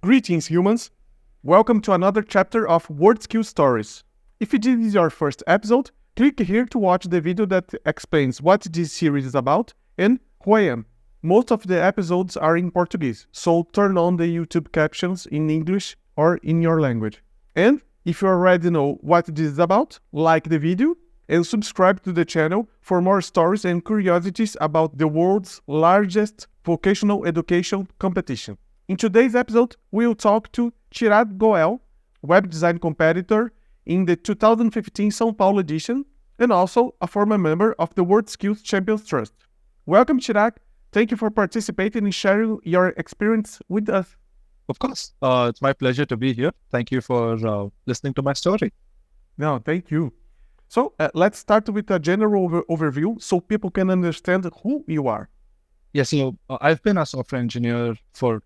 Greetings, humans! Welcome to another chapter of Worldskills stories. If this is your first episode, click here to watch the video that explains what this series is about and who I am. Most of the episodes are in Portuguese, so turn on the YouTube captions in English or in your language. And if you already know what this is about, like the video and subscribe to the channel for more stories and curiosities about the world's largest vocational education competition. In today's episode, we'll talk to Chirag Goel, web design competitor in the 2015 São Paulo edition, and also a former member of the Worldskills Champions Trust. Welcome, Chirag. Thank you for participating and sharing your experience with us. Of course. It's my pleasure to be here. Thank you for listening to my story. No, thank you. So let's start with a general overview so people can understand who you are. Yes, I've been a software engineer for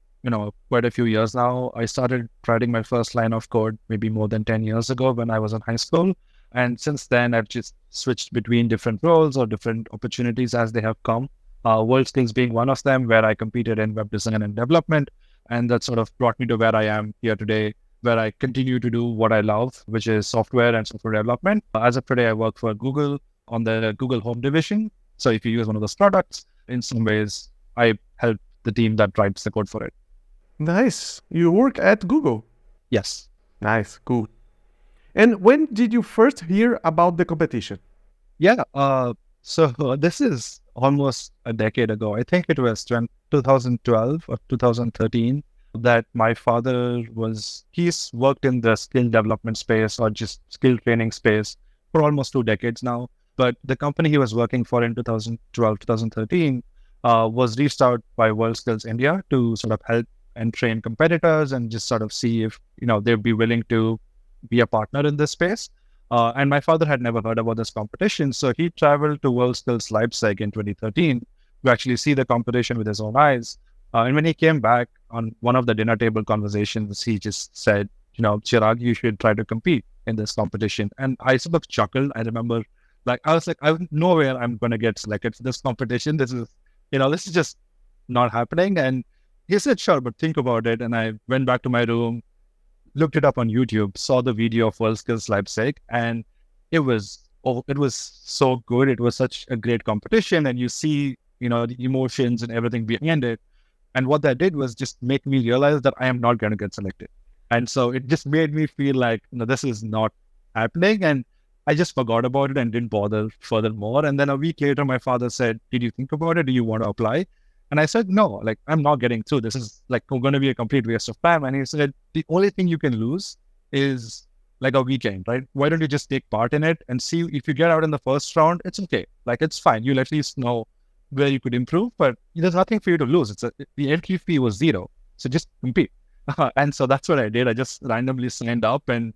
quite a few years now. I started writing my first line of code maybe more than 10 years ago when I was in high school. And since then, I've just switched between different roles or different opportunities as they have come. Worldskills being one of them, where I competed in web design and development. And that sort of brought me to where I am here today, where I continue to do what I love, which is software and software development. As of today, I work for Google on the Google Home division. So if you use one of those products, in some ways, I help the team that writes the code for it. Nice. You work at Google? Yes. Nice. Cool. And when did you first hear about the competition? Yeah. So this is almost a decade ago. I think it was 2012 or 2013 that my father he's worked in the skill development space or just skill training space for almost 2 decades now. But the company he was working for in 2012, 2013 was reached out by Worldskills India to sort of help and train competitors and just sort of see if, they'd be willing to be a partner in this space. And my father had never heard about this competition. So he traveled to Worldskills Leipzig in 2013 to actually see the competition with his own eyes. And when he came back on one of the dinner table conversations, he just said, Chirag, you should try to compete in this competition. And I sort of chuckled. I remember, I was like, I have nowhere I'm going to get selected for this competition. This is just not happening. And he said, sure, but think about it. And I went back to my room, looked it up on YouTube, saw the video of Worldskills Leipzig, and it was so good. It was such a great competition. And you see, the emotions and everything behind it. And what that did was just make me realize that I am not going to get selected. And so it just made me feel like, this is not happening. And I just forgot about it and didn't bother furthermore. And then a week later, my father said, did you think about it? Do you want to apply? And I said, no, I'm not getting through. This is going to be a complete waste of time. And he said, the only thing you can lose is a weekend, right? Why don't you just take part in it and see if you get out in the first round, it's okay. It's fine. You'll at least know where you could improve, but there's nothing for you to lose. The entry fee was zero. So just compete. And so that's what I did. I just randomly signed up and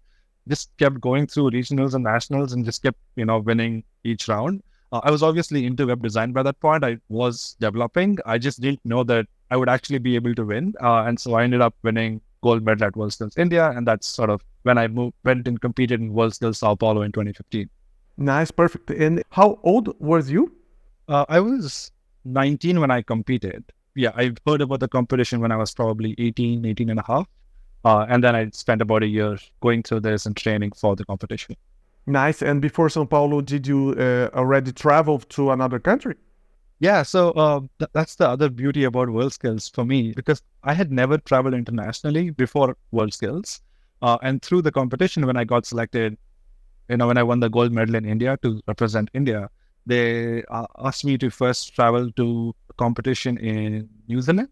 just kept going through regionals and nationals and just kept, winning each round. I was obviously into web design by that point. I was developing. I just didn't know that I would actually be able to win. And so I ended up winning gold medal at Worldskills India. And that's sort of when I went and competed in Worldskills Sao Paulo in 2015. Nice, perfect. And how old was you? I was 19 when I competed. Yeah, I heard about the competition when I was probably 18 and a half. And then I spent about a year going through this and training for the competition. Nice. And before São Paulo, did you already travel to another country? Yeah, so that's the other beauty about Worldskills for me, because I had never traveled internationally before Worldskills. And through the competition, when I got selected, when I won the gold medal in India to represent India, they asked me to first travel to a competition in New Zealand.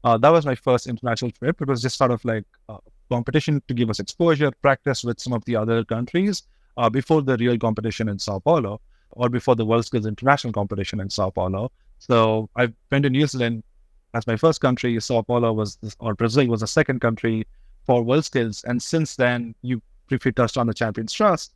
That was my first international trip. It was just sort of like a competition to give us exposure, practice with some of the other countries before the real competition in Sao Paulo or before the Worldskills international competition in Sao Paulo. So I went to New Zealand as my first country. Sao Paulo or Brazil was the second country for Worldskills. And since then, you briefly touched on the Champions Trust.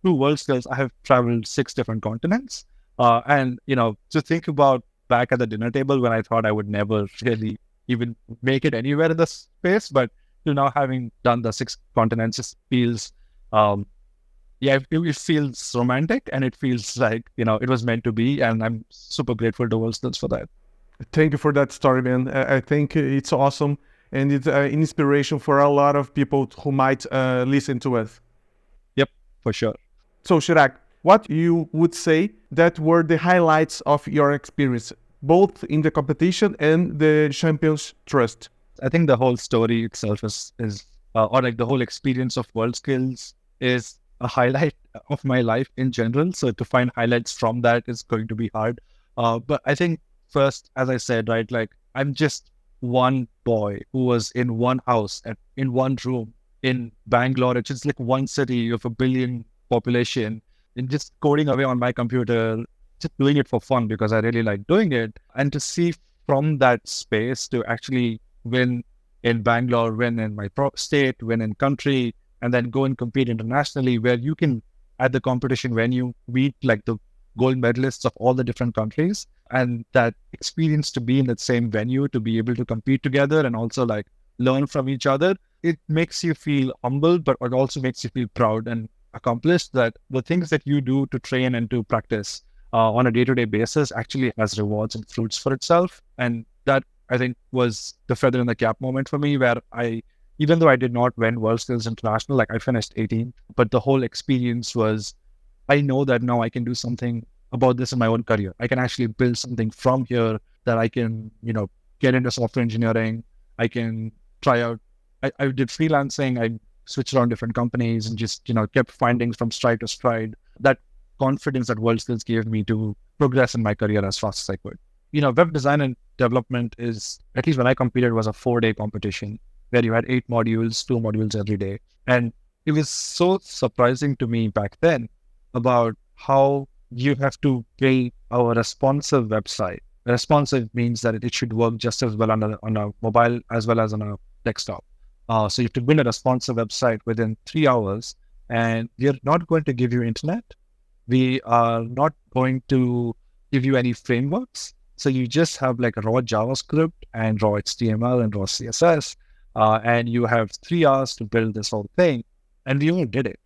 Through Worldskills, I have traveled 6 different continents. And, to think about back at the dinner table when I thought I would never really even make it anywhere in the space, but now having done the 6 continents, just feels, it feels romantic and it feels like, it was meant to be. And I'm super grateful to Worldskills for that. Thank you for that story, man. I think it's awesome. and it's an inspiration for a lot of people who might listen to us. Yep, for sure. So Chirag, what you would say that were the highlights of your experience, both in the competition and the Champions Trust? I think the whole story itself or like the whole experience of Worldskills is a highlight of my life in general. So to find highlights from that is going to be hard. But I think first, as I said, right, like I'm just one boy who was in one house in one room in Bangalore. It's just like one city of 1 billion population, and just coding away on my computer, just doing it for fun because I really like doing it. And to see from that space to actually win in Bangalore, win in my state, win in country, and then go and compete internationally, where you can, at the competition venue, meet like the gold medalists of all the different countries. And that experience to be in that same venue, to be able to compete together and also like learn from each other, it makes you feel humble, but it also makes you feel proud and accomplished that the things that you do to train and to practice on a day-to-day basis actually has rewards and fruits for itself. And that, I think, was the feather in the cap moment for me, where even though I did not win Worldskills International, like I finished 18th, but the whole experience was, I know that now I can do something about this in my own career. I can actually build something from here that I can, get into software engineering. I can try out. I did freelancing. I switched around different companies and just, kept finding from stride to stride. That confidence that Worldskills gave me to progress in my career as fast as I could. Web design and development is, at least when I competed, was a 4-day competition where you had 8 modules, 2 modules every day. And it was so surprising to me back then about how you have to build a responsive website. Responsive means that it should work just as well on a mobile as well as on a desktop. So you have to build a responsive website within 3 hours, and we are not going to give you internet. We are not going to give you any frameworks. So you just have like raw JavaScript and raw HTML and raw CSS, and you have 3 hours to build this whole thing. And we all did it.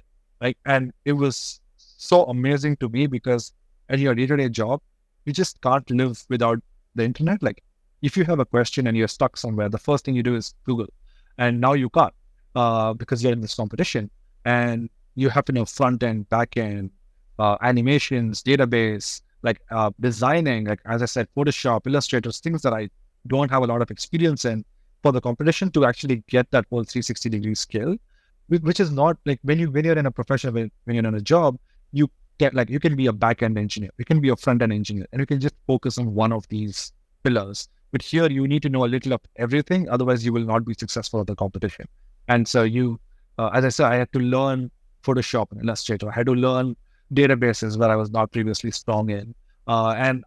And it was so amazing to me because in your day-to-day job, you just can't live without the internet. Like if you have a question and you're stuck somewhere, the first thing you do is Google. And now you can't because you're in this competition, and you have to know front end, back end, animations, database, like designing, like as I said, Photoshop, Illustrators, things that I don't have a lot of experience in for the competition to actually get that whole 360-degree skill, which is not like when you're in a profession, when you're in a job, you can be a back end engineer, you can be a front end engineer, and you can just focus on one of these pillars. But here you need to know a little of everything, otherwise you will not be successful at the competition. And so as I said, I had to learn Photoshop and Illustrator. I had to learn databases where I was not previously strong in. And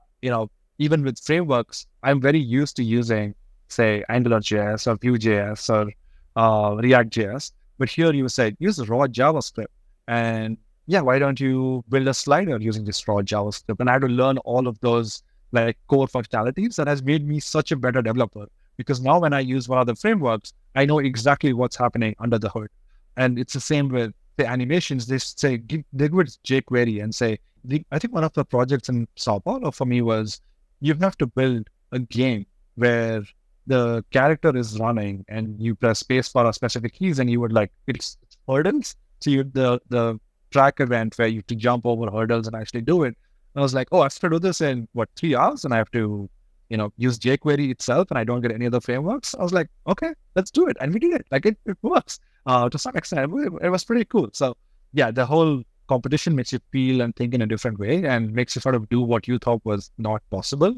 even with frameworks, I'm very used to using, say, AngularJS or Vue.js or React.js. But here you said, use raw JavaScript. And why don't you build a slider using this raw JavaScript? And I had to learn all of those like core functionalities that has made me such a better developer. Because now when I use one of the frameworks, I know exactly what's happening under the hood. And it's the same with the animations. They say, they go with jQuery and say, I think one of the projects in Sao Paulo for me was, you have to build a game where the character is running and you press space for a specific keys and you would it's hurdles. So the track event where you have to jump over hurdles and actually do it. And I was like, I have to do this in 3 hours, and I have to, use jQuery itself, and I don't get any other frameworks. I was like, okay, let's do it. And we did it. Like it works to some extent. It was pretty cool. So the whole competition makes you feel and think in a different way and makes you sort of do what you thought was not possible.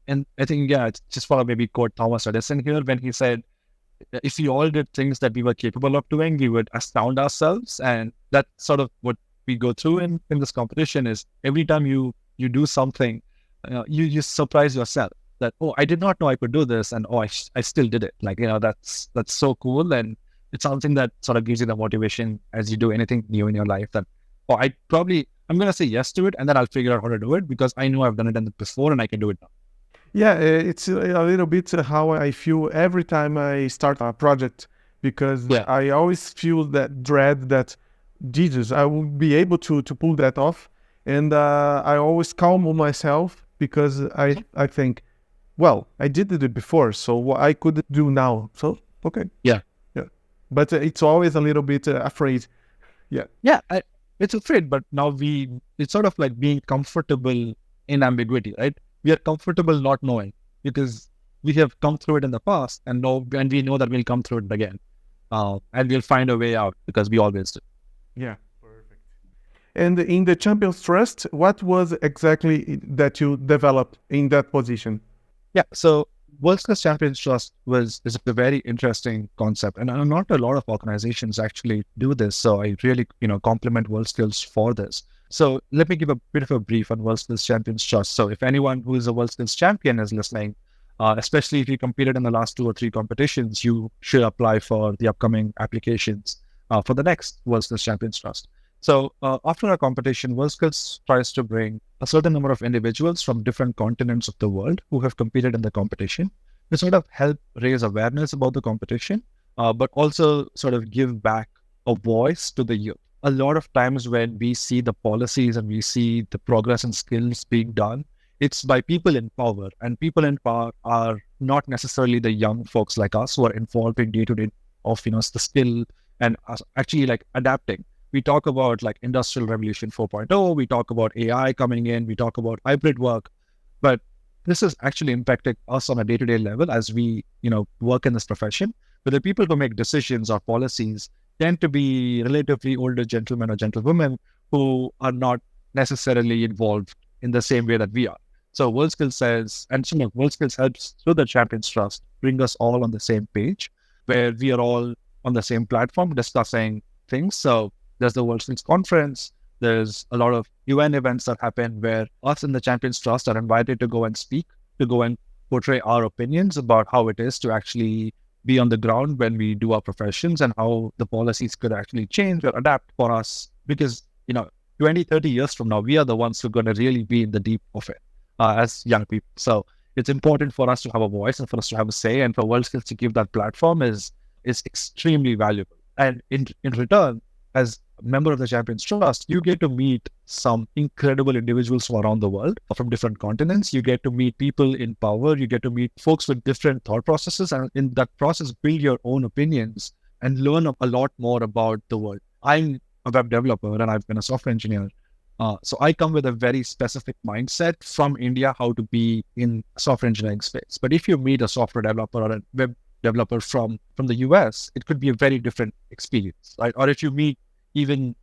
And I think, it's just for maybe quote Thomas Edison here when he said, if we all did things that we were capable of doing, we would astound ourselves. And that's sort of what we go through in this competition is every time you do something, you surprise yourself that, I did not know I could do this. And, I still did it. That's so cool. And it's something that sort of gives you the motivation as you do anything new in your life that, I'm going to say yes to it. And then I'll figure out how to do it because I know I've done it before and I can do it now. Yeah, it's a little bit how I feel every time I start a project, because I always feel that dread that, Jesus, I will be able to pull that off. And I always calm myself because I think, well, I did it before, so what I could do now. So Okay. Yeah. Yeah. But it's always a little bit afraid. Yeah. Yeah, it's afraid, but now it's sort of like being comfortable in ambiguity, right? We are comfortable not knowing because we have come through it in the past and we know that we'll come through it again. And we'll find a way out because we always do. Yeah. Perfect. And in the Champions Trust, what was exactly that you developed in that position? Yeah, so Worldskills Champions Trust is a very interesting concept, and not a lot of organizations actually do this. So I really, compliment Worldskills for this. So let me give a bit of a brief on Worldskills Champions Trust. So if anyone who is a Worldskills champion is listening, especially if you competed in the last 2 or 3 competitions, you should apply for the upcoming applications for the next Worldskills Champions Trust. So after a competition, Worldskills tries to bring a certain number of individuals from different continents of the world who have competed in the competition to sort of help raise awareness about the competition, but also sort of give back a voice to the youth. A lot of times when we see the policies and we see the progress and skills being done, it's by people in power, and people in power are not necessarily the young folks like us who are involved in day-to-day of, the skill and actually like adapting. We talk about like Industrial Revolution 4.0, we talk about AI coming in, we talk about hybrid work, but this is actually impacting us on a day-to-day level as we, work in this profession. But the people who make decisions or policies tend to be relatively older gentlemen or gentlewomen who are not necessarily involved in the same way that we are. So Worldskills says, and Worldskills helps through the Champions Trust bring us all on the same page, where we are all on the same platform discussing things. So there's the Worldskills conference. There's a lot of UN events that happen where us in the Champions Trust are invited to go and speak, to go and portray our opinions about how it is to actually be on the ground when we do our professions and how the policies could actually change or adapt for us. Because, 20, 30 years from now, we are the ones who are going to really be in the deep of it as young people. So it's important for us to have a voice and for us to have a say, and for Worldskills to give that platform is extremely valuable. And in return, as a member of the Champions Trust, you get to meet some incredible individuals from around the world, from different continents. You get to meet people in power. You get to meet folks with different thought processes, and in that process, build your own opinions and learn a lot more about the world. I'm a web developer and I've been a software engineer. So I come with a very specific mindset from India, how to be in software engineering space. But if you meet a software developer or a web developer from the US, it could be a very different experience, right? Or if you meet even,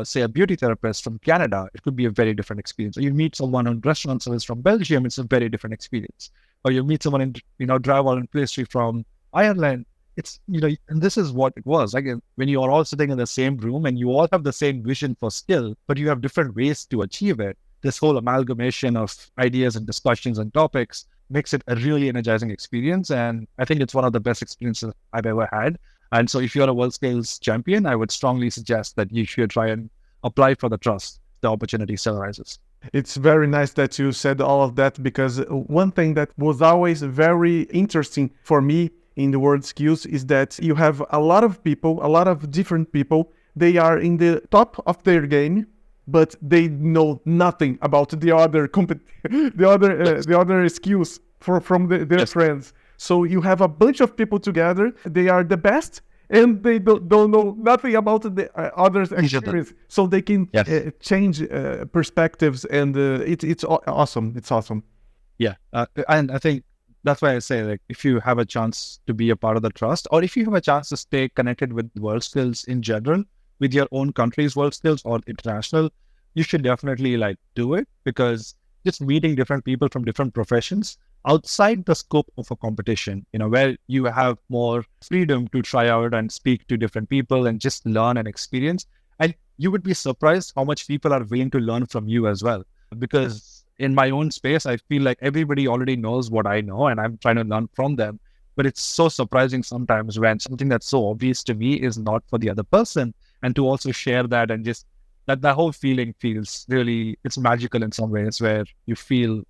say, a beauty therapist from Canada, it could be a very different experience. Or you meet someone on restaurant service from Belgium, it's a very different experience. Or you meet someone in, drywall and pastry from Ireland, it's, and this is what it was. Like when you are all sitting in the same room and you all have the same vision for skill, but you have different ways to achieve it, this whole amalgamation of ideas and discussions and topics makes it a really energizing experience. And I think it's one of the best experiences I've ever had. And so if you're a Worldskills champion, I would strongly suggest that you should try and apply for the trust, the opportunity still arises. It's very nice that you said all of that, because one thing that was always very interesting for me in the Worldskills is that you have a lot of people, a lot of different people. They are in the top of their game, but they know nothing about the other the other skills from their friends. So you have a bunch of people together. They are the best, and they don't know nothing about the others' experience. So they can change perspectives, and it's awesome. It's awesome. Yeah, and I think that's why I say, like, if you have a chance to be a part of the trust, or if you have a chance to stay connected with Worldskills in general, with your own country's Worldskills or international, you should definitely do it, because just meeting different people from different professions outside the scope of a competition, where you have more freedom to try out and speak to different people and just learn and experience. And you would be surprised how much people are willing to learn from you as well. Because in my own space, I feel like everybody already knows what I know and I'm trying to learn from them. But it's so surprising sometimes when something that's so obvious to me is not for the other person. And to also share that, and just that whole feeling feels really, it's magical in some ways, where you feel,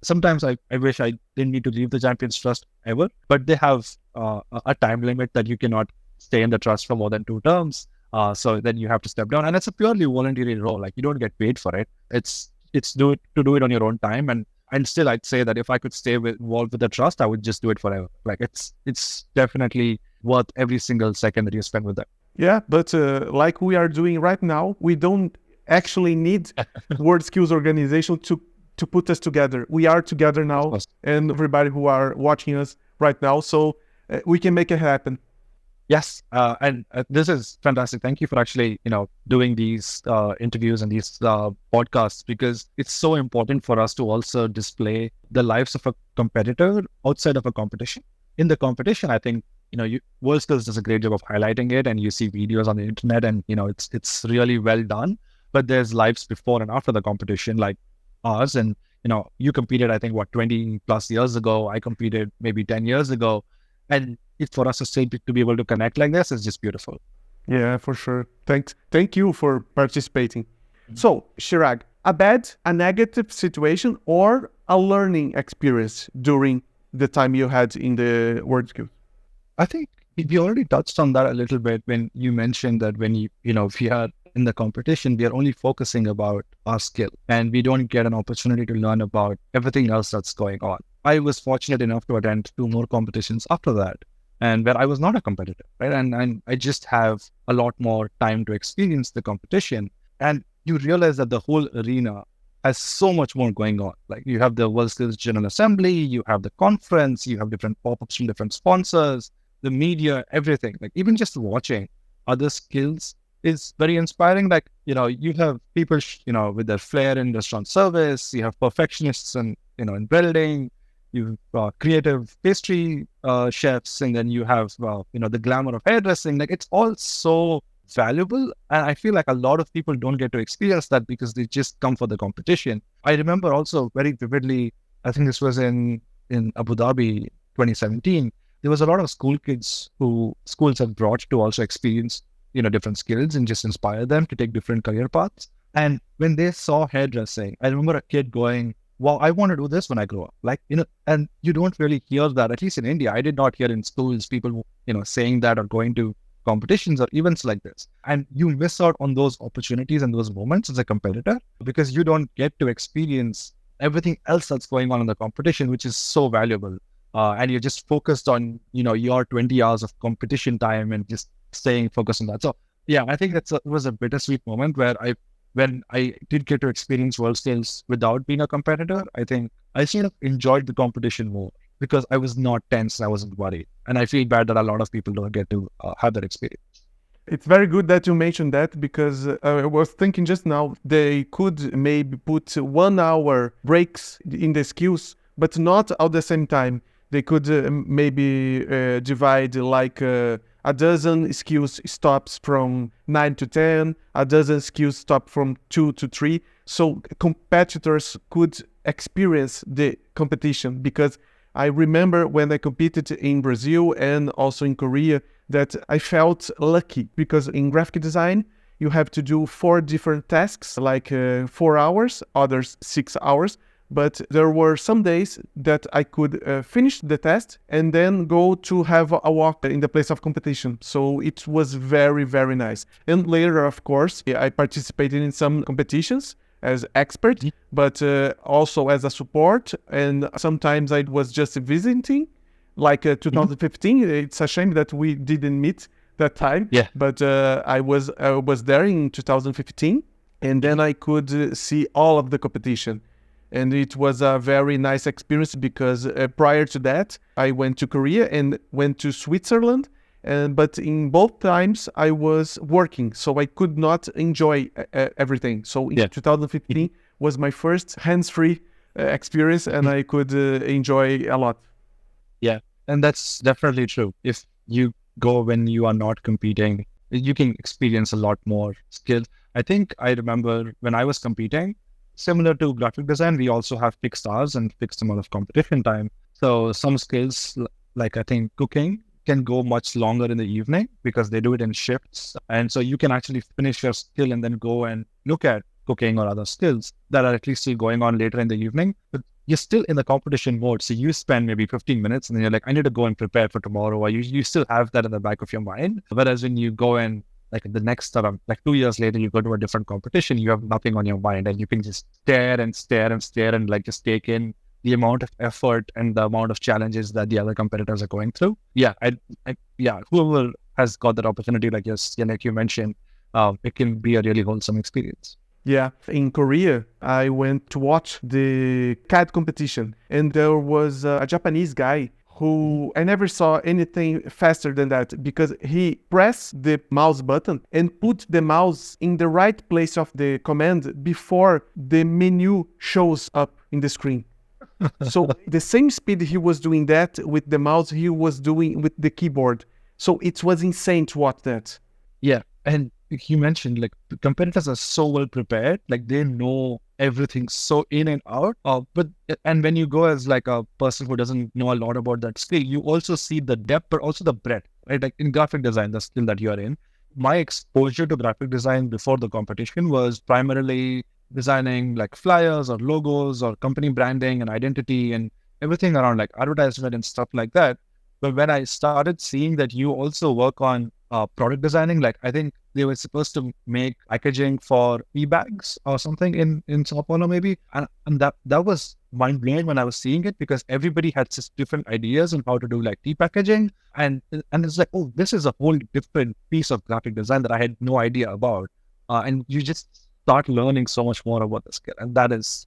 sometimes I wish I didn't need to leave the Champions Trust ever, but they have a time limit that you cannot stay in the trust for more than 2 terms. So then you have to step down, and it's a purely voluntary role. Like, you don't get paid for it. It's do it on your own time. And I'd say that if I could stay involved with the trust, I would just do it forever. Like, it's definitely worth every single second that you spend with them. Yeah, but like we are doing right now, we don't actually need Worldskills organization to put us together. We are together now, and everybody who are watching us right now, so we can make it happen. Yes, and this is fantastic. Thank you for actually, doing these interviews and these podcasts, because it's so important for us to also display the lives of a competitor outside of a competition. In the competition, I think, Worldskills does a great job of highlighting it, and you see videos on the internet, and it's really well done. But there's lives before and after the competition, like ours, and you competed, I think, 20 plus years ago. I competed maybe 10 years ago, and for us to be able to connect like this is just beautiful. Yeah, for sure. Thank you for participating. Mm-hmm. So, Chirag, a negative situation or a learning experience during the time you had in the Worldskills? I think we already touched on that a little bit when you mentioned that when if we are in the competition, we are only focusing about our skill, and we don't get an opportunity to learn about everything else that's going on. I was fortunate enough to attend 2 more competitions after that, and where I was not a competitor, right? And I just have a lot more time to experience the competition. And you realize that the whole arena has so much more going on. Like, you have the Worldskills General Assembly, you have the conference, you have different pop-ups from different sponsors, the media, everything. Like, even just watching other skills is very inspiring. Like, you have people, with their flair in restaurant service, you have perfectionists and, in building, you have creative pastry chefs, and then you have, the glamour of hairdressing. Like, it's all so valuable. And I feel like a lot of people don't get to experience that because they just come for the competition. I remember also very vividly, I think this was in Abu Dhabi, 2017, there was a lot of school kids who schools have brought to also experience, different skills and just inspire them to take different career paths. And when they saw hairdressing, I remember a kid going, wow, I want to do this when I grow up. Like, and you don't really hear that, at least in India. I did not hear in schools people, saying that or going to competitions or events like this. And you miss out on those opportunities and those moments as a competitor because you don't get to experience everything else that's going on in the competition, which is so valuable. And you're just focused on, your 20 hours of competition time and just staying focused on that. So yeah, I think it was a bittersweet moment where when I did get to experience Worldskills without being a competitor, I think I sort of enjoyed the competition more because I was not tense and I wasn't worried. And I feel bad that a lot of people don't get to have that experience. It's very good that you mentioned that because I was thinking just now they could maybe put 1 hour breaks in the skills, but not at the same time. They could maybe divide like a dozen skills stops from 9 to 10, a dozen skills stop from 2 to 3. So competitors could experience the competition, because I remember when I competed in Brazil and also in Korea that I felt lucky because in graphic design, you have to do 4 different tasks, like 4 hours, others 6 hours. But there were some days that I could finish the test and then go to have a walk in the place of competition. So it was very, very nice. And later, of course, I participated in some competitions as expert, but also as a support. And sometimes I was just visiting, like 2015. It's a shame that we didn't meet that time. Yeah. But I was there in 2015, and then I could see all of the competition. And it was a very nice experience because prior to that, I went to Korea and went to Switzerland. But in both times, I was working, so I could not enjoy everything. So in 2015 was my first hands-free experience, and I could enjoy a lot. Yeah, and that's definitely true. If you go when you are not competing, you can experience a lot more skills. I think I remember when I was competing, similar to graphic design, we also have fixed hours and fixed amount of competition time. So some skills, like I think cooking, can go much longer in the evening because they do it in shifts. And so you can actually finish your skill and then go and look at cooking or other skills that are at least still going on later in the evening. But you're still in the competition mode. So you spend maybe 15 minutes and then you're like, I need to go and prepare for tomorrow. Or you still have that in the back of your mind. Whereas when you go and like the next like 2 years later, you go to a different competition, you have nothing on your mind and you can just stare and stare and stare and like just take in the amount of effort and the amount of challenges that the other competitors are going through. Yeah, whoever has got that opportunity, like you mentioned, it can be a really wholesome experience. Yeah, in Korea, I went to watch the CAD competition, and there was a Japanese guy who I never saw anything faster than that, because he pressed the mouse button and put the mouse in the right place of the command before the menu shows up in the screen. So the same speed he was doing that with the mouse, he was doing with the keyboard. So it was insane to watch that. Yeah. And you mentioned like the competitors are so well prepared, like they know everything so in and out. And when you go as like a person who doesn't know a lot about that skill, you also see the depth, but also the breadth, right? Like in graphic design, the skill that you are in. My exposure to graphic design before the competition was primarily designing like flyers or logos or company branding and identity and everything around like advertisement and stuff like that. But when I started seeing that you also work on product designing, like I think they were supposed to make packaging for e-bags or something in Sao Paulo maybe. And that was mind blowing when I was seeing it, because everybody had just different ideas on how to do like packaging. And it's like, oh, this is a whole different piece of graphic design that I had no idea about. And you just start learning so much more about the skill. And that is,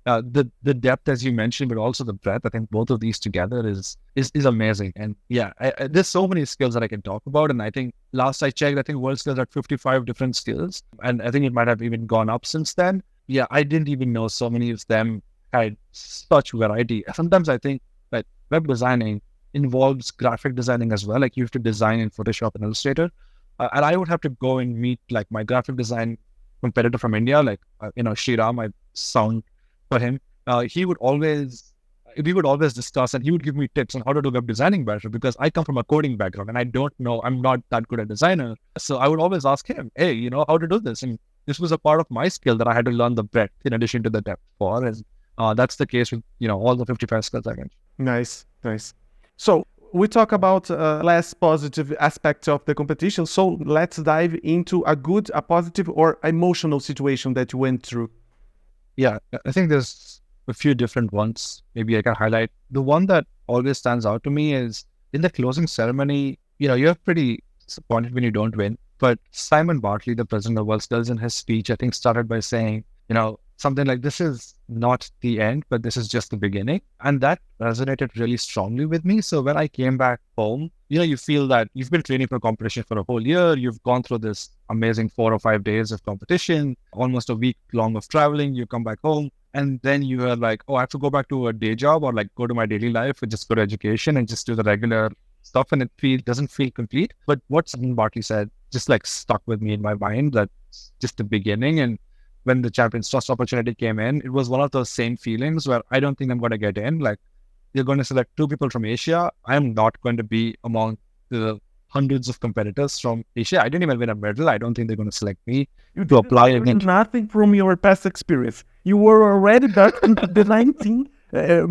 the depth, as you mentioned, but also the breadth. I think both of these together is amazing. And there's so many skills that I can talk about. And I think last I checked, I think Worldskills had 55 different skills, and I think it might have even gone up since then. Yeah, I didn't even know so many of them had such variety. Sometimes I think that web designing involves graphic designing as well. Like you have to design in Photoshop and Illustrator, and I would have to go and meet like my graphic design competitor from India, like Shriram. I sound for him. We would always discuss, and he would give me tips on how to do web designing better, because I come from a coding background and I don't know, I'm not that good a designer. So I would always ask him, hey, how to do this? And this was a part of my skill that I had to learn the breadth in addition to the depth for. And that's the case with, all the 55 skills I mentioned. Nice. So we talk about less positive aspects of the competition. So let's dive into a positive or emotional situation that you went through. Yeah, I think there's a few different ones. Maybe I can highlight. The one that always stands out to me is in the closing ceremony, you're pretty disappointed when you don't win. But Simon Bartley, the president of Worldskills, in his speech, I think started by saying, something like, this is not the end, but this is just the beginning. And that resonated really strongly with me. So when I came back home, you feel that you've been training for competition for a whole year. You've gone through this amazing 4 or 5 days of competition, almost a week long of traveling. You come back home, and then you are like, oh, I have to go back to a day job, or like go to my daily life, or just go to education and just do the regular stuff. And it doesn't feel complete. But what Simon Bartley said just like stuck with me in my mind. That's just the beginning. And when the Champions Trust opportunity came in, it was one of those same feelings where I don't think I'm going to get in. Like, you're going to select 2 people from Asia. I'm not going to be among the hundreds of competitors from Asia. I didn't even win a medal. I don't think they're going to select me to apply again. Nothing from your past experience. You were already back in the 19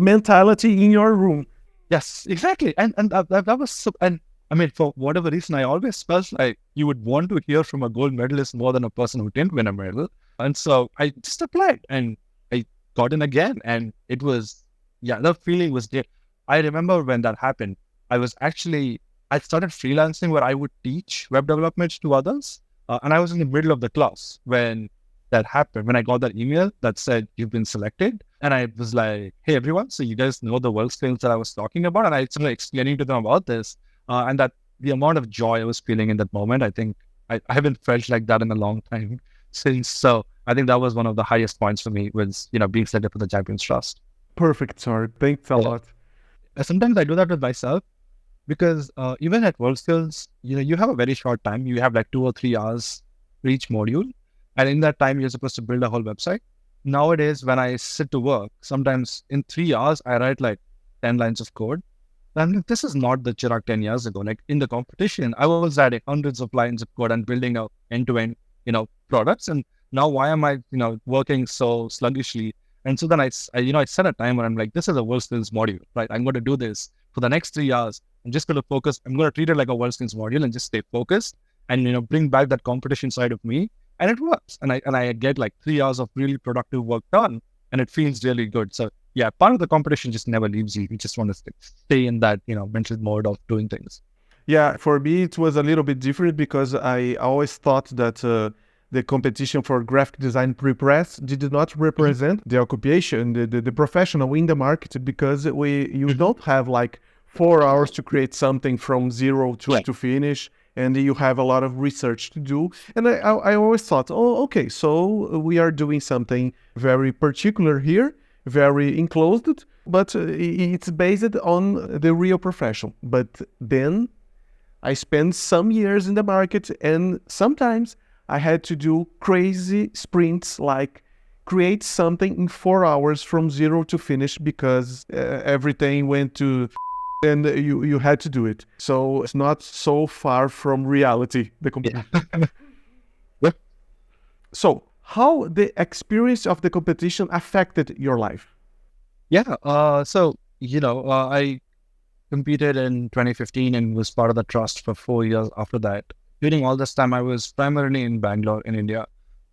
mentality in your room. Yes, exactly. And that was so, and I mean, for whatever reason, I always felt like you would want to hear from a gold medalist more than a person who didn't win a medal. And so I just applied and I got in again. And it was, the feeling was there. I remember when that happened, I started freelancing where I would teach web development to others. And I was in the middle of the class when that happened, when I got that email that said, you've been selected. And I was like, hey, everyone, so you guys know the Worldskills that I was talking about. And I started explaining to them about this. And that the amount of joy I was feeling in that moment, I think I haven't felt like that in a long time since. So I think that was one of the highest points for me, was, being selected for the Champions Trust. Perfect, sorry. Thanks a lot. Sometimes I do that with myself, because even at Worldskills, you have a very short time. You have like 2 or 3 hours for each module. And in that time, you're supposed to build a whole website. Nowadays, when I sit to work, sometimes in 3 hours, I write like 10 lines of code. And like, this is not the Chirag 10 years ago. Like in the competition, I was adding hundreds of lines of code and building out end-to-end, products. And now why am I, working so sluggishly? And so then I set a time where I'm like, this is a Worldskills module, right? I'm going to do this for the next 3 hours. I'm just going to focus. I'm going to treat it like a Worldskills module and just stay focused and, bring back that competition side of me. And it works. And I get like 3 hours of really productive work done, and it feels really good. So yeah, part of the competition just never leaves you. You just want to stay in that, mental mode of doing things. Yeah, for me, it was a little bit different because I always thought that the competition for graphic design pre-press did not represent the occupation, the professional in the market, because you don't have like 4 hours to create something from zero Right. to finish, and you have a lot of research to do. And I always thought, oh, okay, so we are doing something very particular here, very enclosed, but it's based on the real profession. But then I spent some years in the market, and sometimes I had to do crazy sprints like create something in 4 hours from zero to finish because everything went to and you had to do it. So it's not so far from reality, the competition. Yeah. Yep. So how the experience of the competition affected your life? Yeah. I competed in 2015 and was part of the trust for 4 years after that. During all this time, I was primarily in Bangalore in India.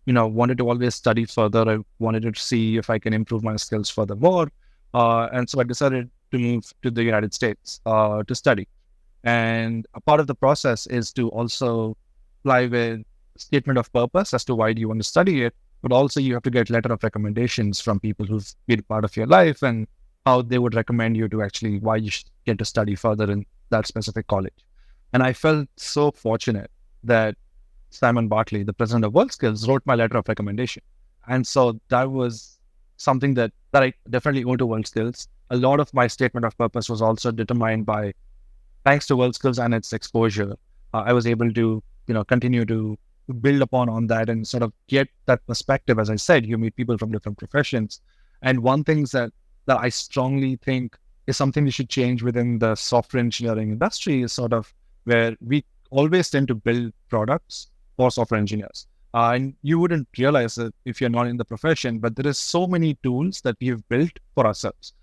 Wanted to always study further. I wanted to see if I can improve my skills furthermore. And so I decided to move to the United States to study. And a part of the process is to also apply with statement of purpose as to why do you want to study it, but also you have to get letter of recommendations from people who've been part of your life and how they would recommend you to actually why you should get to study further in that specific college. And I felt so fortunate that Simon Bartley, the president of Worldskills, wrote my letter of recommendation. And so that was something that I definitely owe to Worldskills. A lot of my statement of purpose was also determined by thanks to Worldskills and its exposure. I was able to, continue to build upon on that and sort of get that perspective. As I said, you meet people from different professions. And one thing that I strongly think is something we should change within the software engineering industry is sort of where we always tend to build products for software engineers. And you wouldn't realize it if you're not in the profession, but there is so many tools that we have built for ourselves.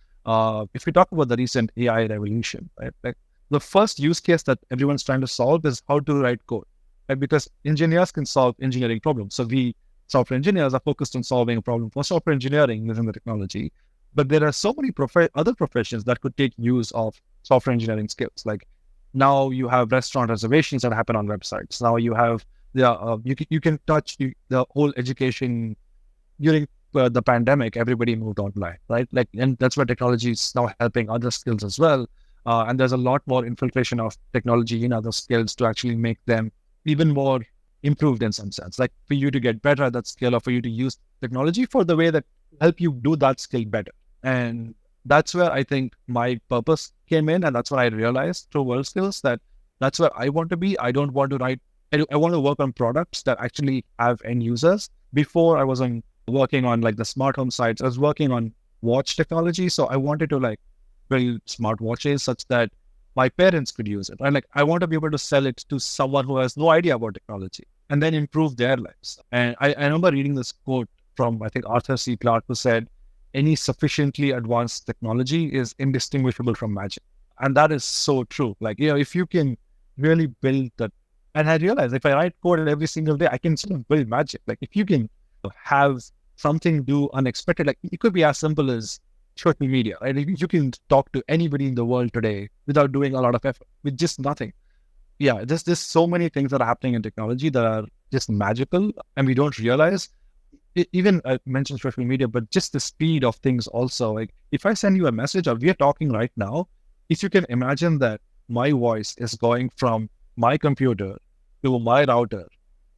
If we talk about the recent AI revolution, right? Like the first use case that everyone's trying to solve is how to write code, right? Because engineers can solve engineering problems. So we software engineers are focused on solving a problem for software engineering within the technology. But there are so many other professions that could take use of software engineering skills. Like now you have restaurant reservations that happen on websites. Now you have you can touch the whole education during the pandemic. Everybody moved online, right? Like, and that's where technology is now helping other skills as well. And there's a lot more infiltration of technology in other skills to actually make them even more improved in some sense. Like for you to get better at that skill, or for you to use technology for the way that help you do that skill better. And that's where I think my purpose came in. And that's what I realized through Worldskills that that's where I want to be. I don't want to write, I want to work on products that actually have end users. Before I wasn't working on like the smart home sites, I was working on watch technology. So I wanted to like build smart watches such that my parents could use it. And like, I want to be able to sell it to someone who has no idea about technology and then improve their lives. And I remember reading this quote from, I think, Arthur C. Clarke, who said, any sufficiently advanced technology is indistinguishable from magic. And that is so true. Like, if you can really build that, and I realize if I write code every single day, I can sort of build magic. Like if you can have something do unexpected, like it could be as simple as social media, right? You can talk to anybody in the world today without doing a lot of effort, with just nothing. Yeah, there's so many things that are happening in technology that are just magical, and we don't realize. Even I mentioned social media, but just the speed of things also. Like if I send you a message, or we are talking right now, if you can imagine that my voice is going from my computer to my router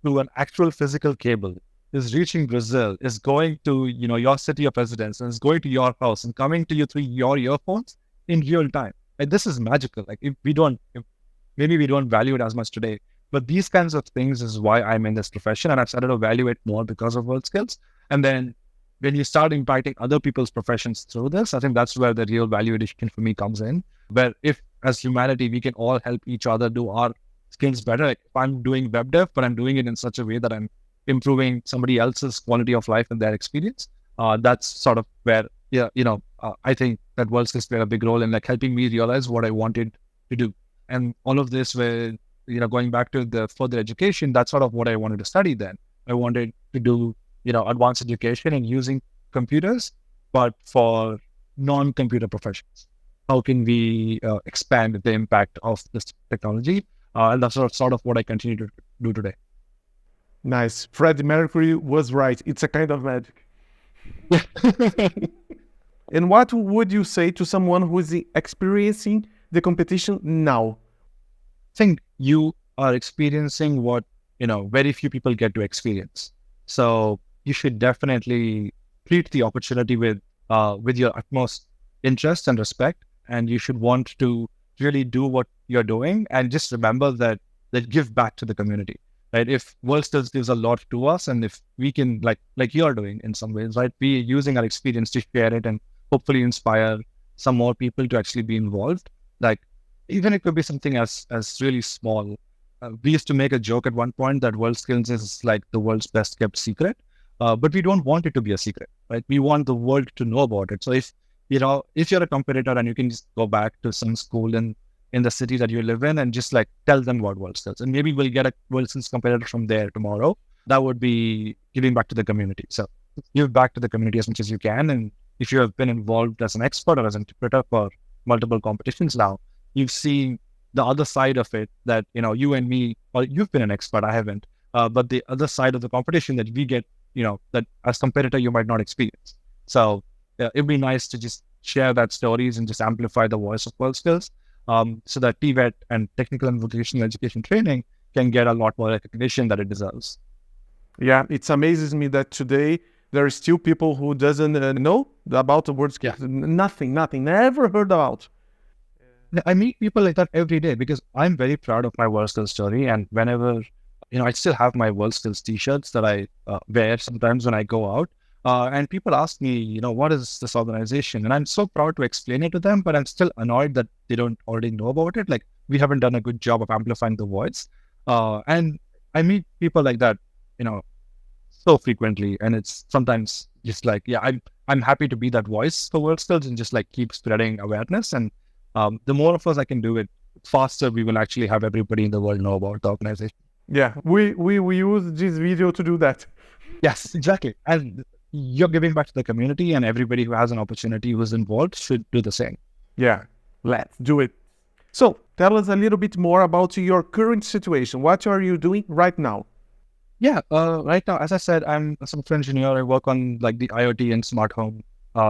to an actual physical cable, is reaching Brazil, is going to your city of residence, and is going to your house and coming to you through your earphones in real time. Like this is magical. Like maybe we don't value it as much today, but these kinds of things is why I'm in this profession, and I've started to value it more because of Worldskills. And then when you start impacting other people's professions through this, I think that's where the real value addition for me comes in. Where if as humanity, we can all help each other do our skills better. Like if I'm doing web dev, but I'm doing it in such a way that I'm improving somebody else's quality of life and their experience, that's sort of where, I think that Worldskills played a big role in like helping me realize what I wanted to do. And all of this where, going back to the further education, that's sort of what I wanted to study then. I wanted to do, advanced education and using computers, but for non-computer professions. How can we expand the impact of this technology? And that's sort of what I continue to do today. Nice. Freddie Mercury was right. It's a kind of magic. And what would you say to someone who is experiencing the competition now? I think you are experiencing what, very few people get to experience. So you should definitely treat the opportunity with your utmost interest and respect. And you should want to really do what you're doing, and just remember that give back to the community, right? If Worldskills gives a lot to us, and if we can, like you're doing in some ways, right? We using our experience to share it and hopefully inspire some more people to actually be involved. Like, even it could be something as really small. We used to make a joke at one point that Worldskills is like the world's best kept secret, but we don't want it to be a secret, right? We want the world to know about it. So if you're a competitor and you can just go back to some school in the city that you live in and just like tell them about Worldskills, and maybe we'll get a Worldskills competitor from there tomorrow. That would be giving back to the community. So give back to the community as much as you can. And if you have been involved as an expert or as an interpreter for multiple competitions now, you've seen the other side of it, that, you and me, or you've been an expert, I haven't, but the other side of the competition that we get, that as competitor, you might not experience. So it'd be nice to just share that stories and just amplify the voice of Worldskills, so that TVET and technical and vocational education training can get a lot more recognition that it deserves. Yeah, it amazes me that today there are still people who doesn't know about the Worldskills. Yeah. Nothing, never heard about. I meet people like that every day because I'm very proud of my Worldskills story. And whenever, I still have my Worldskills t-shirts that I wear sometimes when I go out. And people ask me, what is this organization? And I'm so proud to explain it to them, but I'm still annoyed that they don't already know about it. Like, we haven't done a good job of amplifying the voice. And I meet people like that, so frequently. And it's sometimes just like, yeah, I'm happy to be that voice for Worldskills and just like keep spreading awareness. And the more of us I can do it, faster we will actually have everybody in the world know about the organization. Yeah, we use this video to do that. Yes, exactly. And you're giving back to the community, and everybody who has an opportunity who's involved should do the same. Yeah, let's do it. So tell us a little bit more about your current situation. What are you doing right now? Yeah, right now, as I said, I'm a software engineer. I work on like the IoT and smart home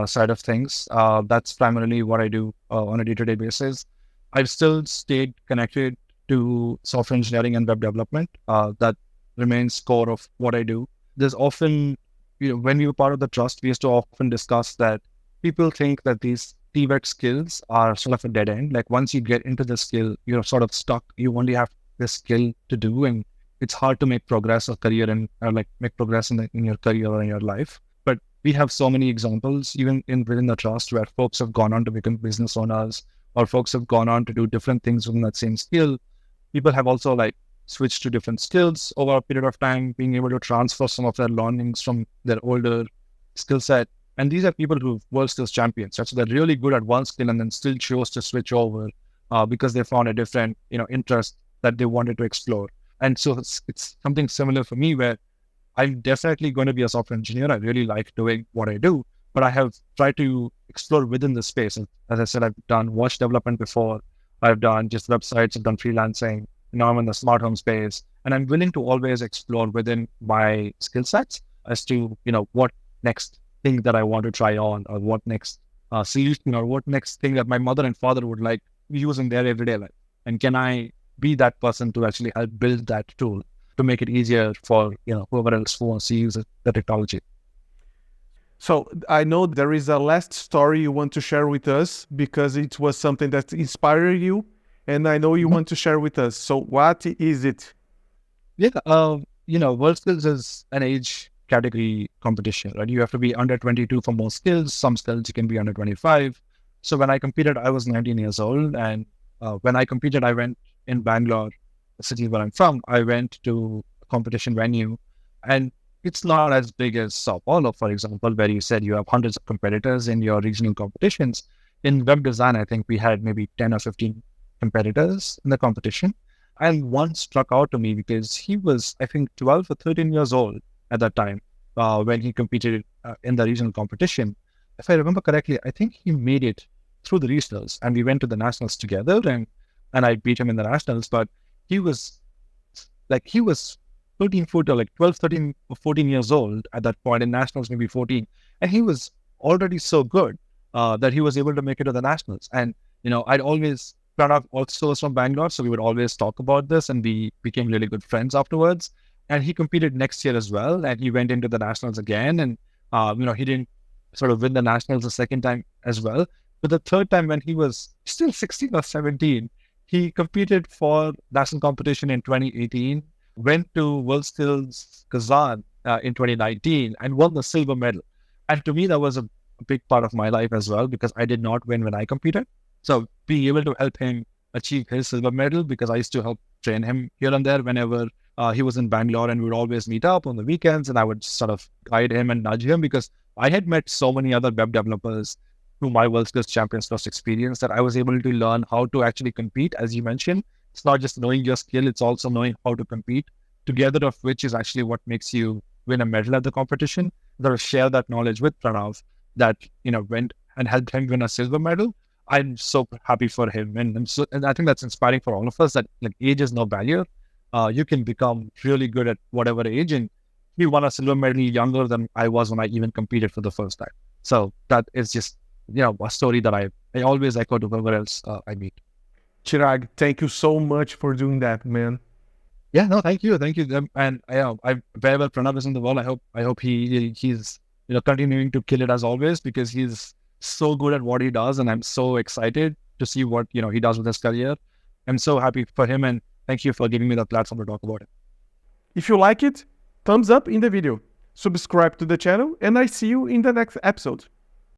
side of things. That's primarily what I do on a day-to-day basis. I've still stayed connected to software engineering and web development. That remains core of what I do. There's often, when we were part of the trust, we used to often discuss that people think that these TVET skills are sort of a dead end. Like, once you get into the skill, you're sort of stuck. You only have this skill to do, and it's hard to make progress or make progress in your career or in your life. But we have so many examples, even within the trust, where folks have gone on to become business owners, or folks have gone on to do different things within that same skill. People have also switched to different skills over a period of time, being able to transfer some of their learnings from their older skill set. And these are people who Worldskills champions, right? So they're really good at one skill and then still chose to switch over because they found a different, interest that they wanted to explore. And so it's something similar for me, where I'm definitely going to be a software engineer. I really like doing what I do, but I have tried to explore within the space. And as I said, I've done watch development before. I've done just websites. I've done freelancing. Now I'm in the smart home space, and I'm willing to always explore within my skill sets as to, what next thing that I want to try on, or what next solution, or what next thing that my mother and father would like use in their everyday life. And can I be that person to actually help build that tool to make it easier for, whoever else who wants to use the technology. So I know there is a last story you want to share with us, because it was something that inspired you, and I know you want to share with us. So what is it? Yeah, Worldskills is an age category competition, right? You have to be under 22 for most skills. Some skills you can be under 25. So when I competed, I was 19 years old, and when I competed, I went in Bangalore, the city where I'm from. I went to a competition venue, and it's not as big as Sao Paulo, for example, where you said you have hundreds of competitors in your regional competitions. In web design, I think we had maybe 10 or 15 competitors in the competition. And one struck out to me because he was, I think, 12 or 13 years old at that time when he competed in the regional competition. if I remember correctly, I think he made it through the regionals, and we went to the nationals together, and I beat him in the nationals. But he was he was 13, 14, like 12, 13, or 14 years old at that point in nationals, maybe 14, and he was already so good that he was able to make it to the nationals. And I'd always Pranav also was from Bangalore, so we would always talk about this, and we became really good friends afterwards. And he competed next year as well, and he went into the nationals again, and he didn't sort of win the nationals the second time as well. But the third time, when he was still 16 or 17, he competed for national competition in 2018, went to Worldskills Kazan in 2019, and won the silver medal. And to me, that was a big part of my life as well, because I did not win when I competed. So being able to help him achieve his silver medal, because I used to help train him here and there whenever he was in Bangalore, and we would always meet up on the weekends, and I would sort of guide him and nudge him, because I had met so many other web developers through my Worldskills Champions Plus experience that I was able to learn how to actually compete. As you mentioned, it's not just knowing your skill, it's also knowing how to compete, together of which is actually what makes you win a medal at the competition. That share that knowledge with Pranav, that went and helped him win a silver medal. I'm so happy for him, and I think that's inspiring for all of us, that like age is no barrier. You can become really good at whatever age, and he won a silver medal younger than I was when I even competed for the first time. So that is just a story that I always echo to whoever else I meet. Chirag, thank you so much for doing that, man. Yeah, no, thank you. And I very well Pranav is in the world. I hope he's continuing to kill it as always, because he's so good at what he does, and I'm so excited to see what he does with his career. I'm so happy for him, and thank you for giving me the platform to talk about it. If you like it, thumbs up in the video, subscribe to the channel, and I see you in the next episode.